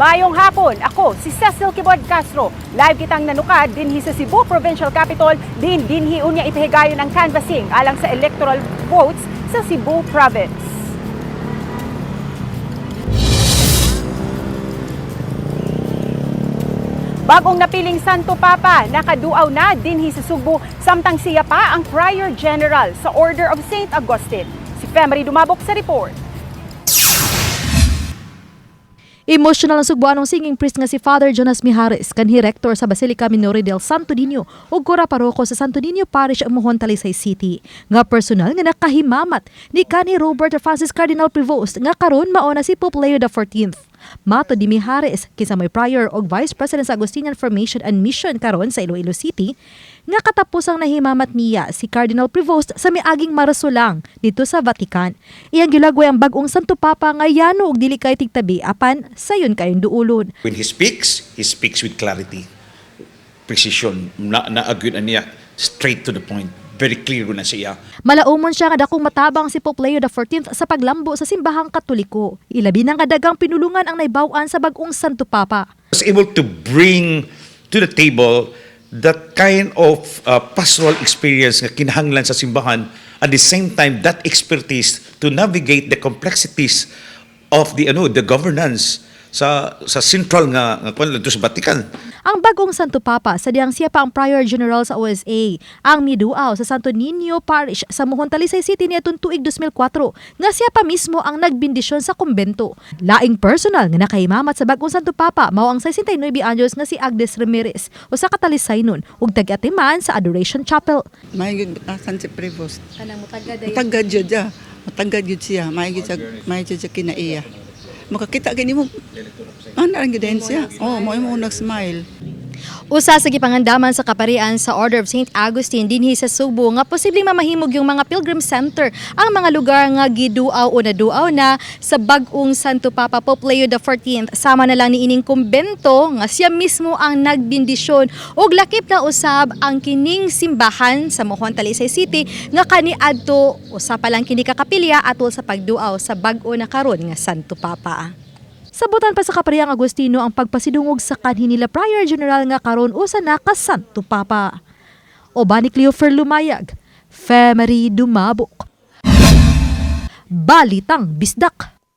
Maayong hapon, ako si Cecil Kibod Castro. Live kitang nanukad dinhi sa Cebu Provincial Capital, dinhi unya ipahigayon ang canvassing alang sa electoral votes sa Cebu Province. Bagong napiling Santo Papa, nakaduaw na dinhi sa Sugbo, samtang siya pa ang Prior General sa Order of St. Agustine. Si Friary dumabok sa report. Emotional ang Sugboanong singing priest nga si Father Jonas Mijares, kanhi rector sa Basilica Minore del Santo Niño ug kura paroko sa Santo Niño Parish Mohon, Talisay City. Nga personal nga nakahimamat ni kanhi Robert Francis Cardinal Prevost nga karon mao na si Pope Leo XIV. Mato di Mijares, kinsa may prior og Vice President sa Agustinian Formation and Mission karon sa Iloilo City, nga katapusang nahimamat niya si Cardinal Prevost sa miaging Marso lang dito sa Vatican. Iyang gilagway ang Bag-ong Santo Papa nga yano og dili kay tigtabi apan sayon kayong duulon. When he speaks with clarity, precision, na-agud niya, straight to the point. Very clear na siya. Malaumon siya nga dakong matabang si Pope Leo XIV sa paglambo sa simbahang Katoliko. Ilabi ng kadagang pinulungan ang naibaw-an sa Bag-ong Santo Papa. Was able to bring to the table that kind of pastoral experience nga kinahanglan sa simbahan, at the same time that expertise to navigate the complexities of the governance sa central nga sa Vatican. Ang Bag-ong Santo Papa, sadyang siya pa ang Prior General sa OSA, ang miduaw sa Santo Niño Parish sa Mohon, Talisay City niadtong tuig 2004, nga siya pa mismo ang nagbindisyon sa kumbento. Laing personal nga nakahimamat sa Bag-ong Santo Papa mao ang 69 anyos nga si Agnes Ramirez o sa Talisay nun ug tag-atiman sa Adoration Chapel. May butasan si Prevost. Kanang mutagad ay Matagad yun siya. May siya kinaiya. Makakita gani mo. Ang giden siya. Mo nag-smile. Usa sa gipangandaman sa kaparian sa Order of St. Agustine dinhi sa Sugbo nga posibleng mamahimog yung mga pilgrim center ang mga lugar nga giduaw o naduaw na sa Bag-ong Santo Papa Pope Leo XIV. Sama na lang ni ining kumbento nga siya mismo ang nagbindisyon ug lakip na usab ang kining simbahan sa Mohon, Talisay City nga kaniadto usa pa lang kini kakapilya atol sa pagduaw sa bag-o na karon nga Santo Papa. Sabutan pa sa kaparihang Agustino ang pagpasidungog sa kanhi nila Prior General nga karon usa na ka Santo Papa. Oba ni Cleofer Lumayag, Friary dumabok. Balitang Bisdak.